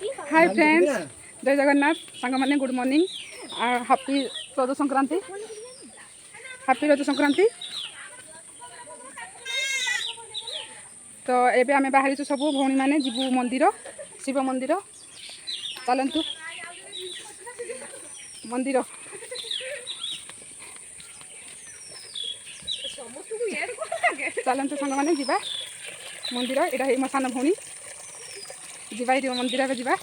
Hi friends, जय जगन्नाथ सांग मैंने गुड मॉर्निंग हैप्पी रज संक्रांति। हैप्पी रज संक्रांति। तो एबे आमे बाहरी सब भौणी मैंने जीवु मंदिर, शिव मंदिर। चलतु मंदिर चलतु सांग मैंने जीवा मंदिर। यहाँ मो सान भौणी जीवा ये मंदिर में जीवा।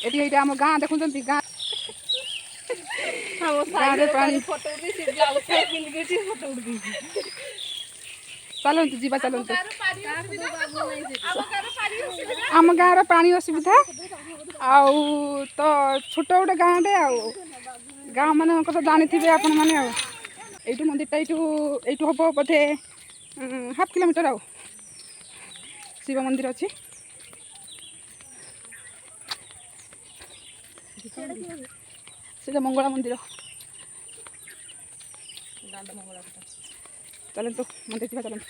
ये आम गाँ देखुं गाँ चलतु जीवा चलतु। आम गाँव पानी असुविधा आउ तो छोट गोटे गाँटे गाँव मान तो जानी थे आपण मैंने यू मंदिरटा यू हम बोधे हाफ किलोमीटर आ शिव मंदिर अच्छी। से मंगला मंदिर चलतु मंदिर जीवा चलतु।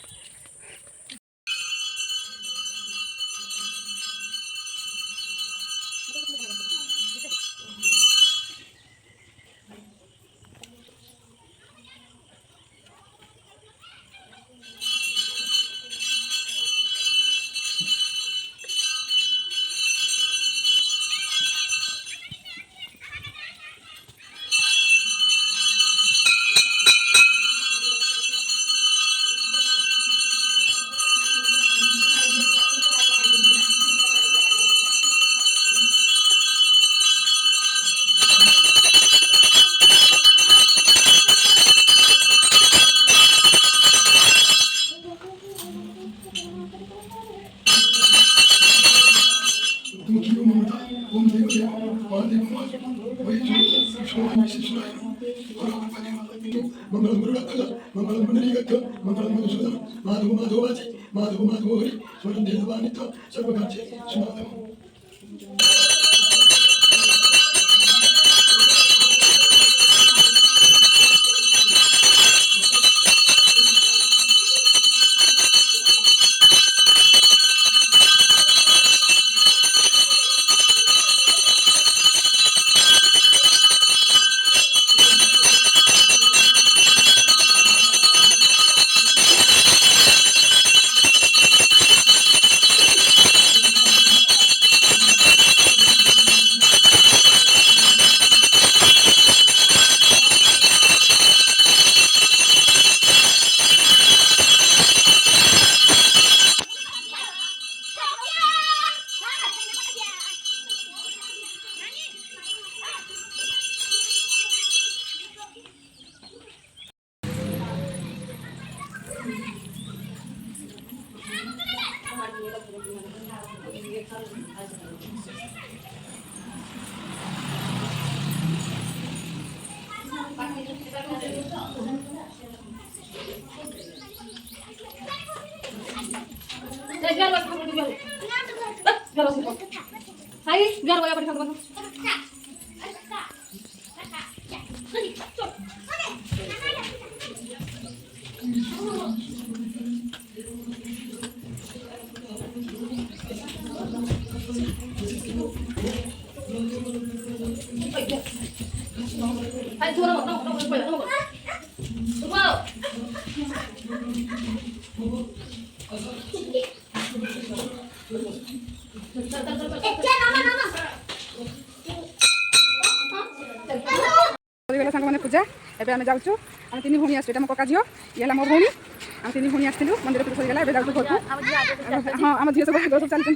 सांग मैंने पूजा एवं आम जाऊँ आम तीन भौणी आस मो कका झी ये मो भौणी आम तीन भौणी आसलु मंदिर पूजा सरीगला जाऊँ घर को। हाँ आम झील सब सब चलती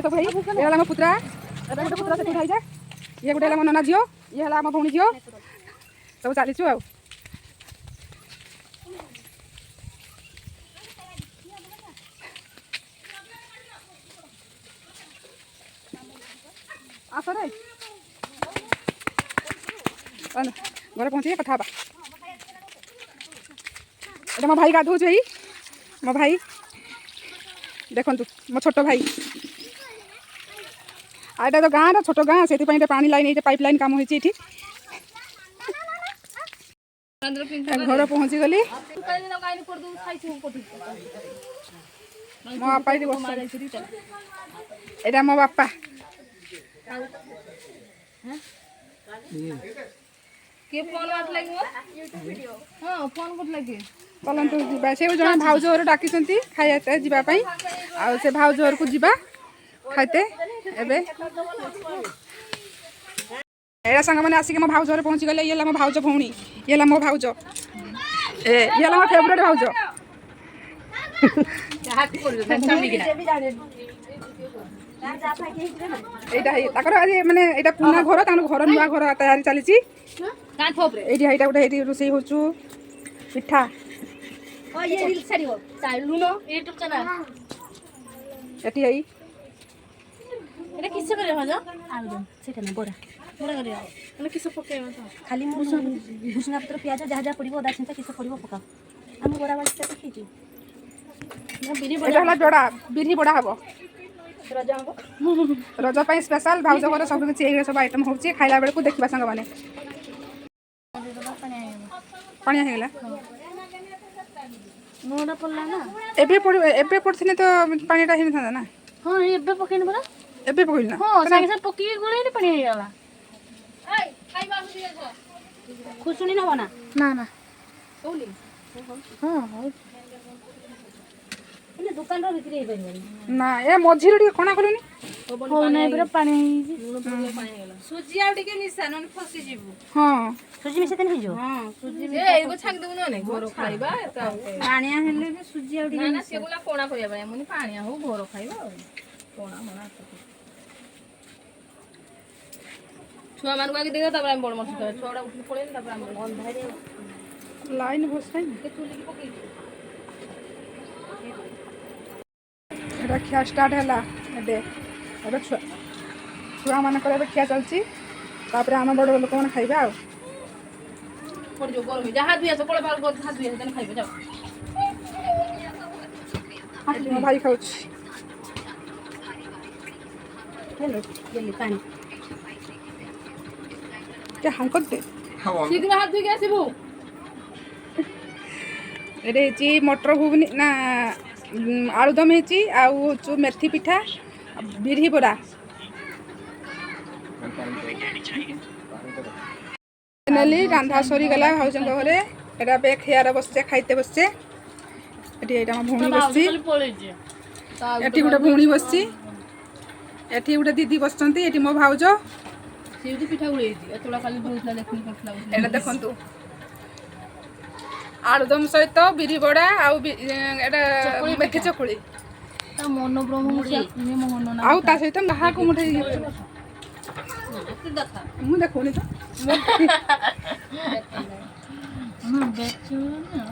सब भाई ये आम पुत्रा गोटे पुत्रा से भाई जा ये गोटे मो नना झील ये आम भौणी झील सब चलीचु आ आस रे घर पहुँचे कथा ये मो भाई गाधो मो भाई देखु मो छोट भाई आटा तो गाँव छोट गाँ से पानी लाइन पाइप लाइन कम होती घर पहुँची गली ମୋ ବାପା ଏଠି ବସିଛନ୍ତି ଏଇଟା ମୋ ବାପା ଚଲନ୍ତୁ ଯିବା ସେ ଜଣେ ଭାଉଜ ଘର ଡାକିଛନ୍ତି ଖାଇବା ଯିବା ପାଇଁ ଆଉ ସେ ଭାଉଜ ଘରକୁ ଯିବା ଖାଇତେ ଏବେ ଏଇଟା ସାଙ୍ଗମାନେ ଆସିକି ମୋ ଭାଉଜ ଘରେ ପହଞ୍ଚିଗଲେ ଇଏ ହେଲା ମୋ ଭାଉଜ ଭଉଣୀ ଇଏ ହେଲା ମୋ ଭାଉଜ ଇଏ ହେଲା ମୋ ଫେଭରେଟ୍ ଭାଉଜ এইটা তাকর আজ মানে এটা পুনা ঘর তার ঘর নূয়া ঘর তৈরি চালিছি এইটি এইটা গোটে এইটি রোষেই হচ্ছু পিঠা এটি এই এটা কিসে করে ভাজা আলুদম সেটা না বড়া বড়া করে মানে কিসে পকাইবা তো খালি ভুসনা পত্র পেঁয়াজ যা যা পড়িব অদা চিন্তা কিসে পড়িব পকাও আমি বড়া বাড়িতে দেখিছি না বিরি এটা হলা জড়া বিরি বড়া হব রজ হব রজ পাই স্পেশাল ভাউজ ঘর সব কিছু এই সব আইটেম হচ্ছে খাইলা বেলକୁ ଦେଖିବା সাঙ্গ মানে পানি হইগলা নোনা পড়লা না ଏବେ ପଡିଥିଲେ ତ ପାଣିଟା ହେଇନଥାନ୍ତା ନା ହଁ ଏବେ ପକେଇନି ପରା ଏବେ ପକେଇଲି ନା ହଁ ସାଙ୍ଗେ ସାଙ୍ଗେ ପକେଇ ଗୋଳେଇଲେ ପାଣି ହେଇଗଲା ଖୁସୁଣି ନବ ନା ନା ନା ହଉନି ହଁ ହଉ ମାନେ ଦୋକାନର ବିକ୍ରି ହେଇପାରିବନି ନା ଏ ମଝିରେ ଟିକେ କଣା କଲୁନି ହଉ ନାହିଁ ପୁରା ପାଣି ହେଇଛି ସୁଜି ଆଉ ଟିକେ ମିଶା ନହେଲେ ଫସିଯିବୁ ହଁ ସୁଜି ମିଶେଇ ଦେଲେ ହେଇଯିବ ହଁ ସୁଜି ଏଇକୁ ଛାଣିଦେବୁ ନହେଲେ ଘର ଖାଇବା ପାଣିଆ ହେଲେ ବି ସୁଜି ଆଉ ନା ନା ସେଗୁলা କୋଣା କରିବା ପାଇଁ ଏମିତି ପାଣିଆ ହଉ ଘର ଖାଇବା ଆଉ କୋଣା ମଣା ଛୁଆମାନଙ୍କୁ ଆଗେ ଦେଇଦେବା ତାପରେ ଆମେ ବଡ଼ ମଣିଷ ଖାଇବା ଛୁଆଗୁଡ଼ା ଉଠିକି ପଳେଇଲେ ତାପରେ ଆମେ ଅନ୍ଧାରେ ଲାଇନ୍ ବସାଇ ଚୁଲିକି ପକେଇଛୁ এটা খিয়া স্টার্ট ହେଲା ଏବେ ଏବେ ଛୁଆମାନଙ୍କର ଏବେ ଖିଆ ଚାଲିଛି ତାପରେ ଆମ ବଡ଼ ଲୋକମାନେ ଖାଇବେ ଆଉ ପଡ଼ିଯିବ ଗରମ ଯାହା ଦୁଇ ଆସ ପଳେଇ ଯାହା ଦୁଇ ଆସ ଖାଇବେ ଯାଅ ଏଠି ମୋ ଭାଇ ଖାଉଛି ହେଲୋ ଦେଲି ପାଣି ଟିକେ ହାଲକା ଦେ ଶୀଘ୍ର ହାତ ଧୋଇକି ଆସିବୁ ଏଠି ହେଇଛି ମଟର ଘୁଗୁନି ନା ଆଳୁଦମ ହେଇଛି ଆଉ ହଉଛୁ ମେଥି ପିଠା ବିରି ବରା ନେଲି ରାନ୍ଧା ସରିଗଲା ଭାଉଜଙ୍କ ଘରେ ଏଟା ଏବେ ଖିଆର ବସିଛେ ଖାଇତେ ବସିଛେ ଏଠି ଏଇଟା ମୋ ଭଉଣୀ ବସିଛି ପଳେଇଛି ଏଠି ଗୋଟେ ଭଉଣୀ ବସିଛି ଏଠି ଗୋଟେ ଦିଦି ବସିଛନ୍ତି ଏଠି ମୋ ଭାଉଜ ସେଠି ପିଠା ଗୁଳେଇଛି ଏତୋଡ଼ା ଖାଲି ଧୋଉଥିଲା ଦେଖୁନି କରୁଥିଲା ଏଇଟା ଦେଖନ୍ତୁ ଆଳୁଦମ ସହିତ ବିରି ବଡ଼ା ଆଉ ଏଟା ମେଥି ଚକୁଳି ତା ମନ ବ୍ରହ୍ମ ମୋହନ ନା ଆଉ ତା ସହିତ କାହାକୁ ମୁଠେ ଦେଖା ମୁଁ ଦେଖୁନି ତ ଦେଖିବୁ ନା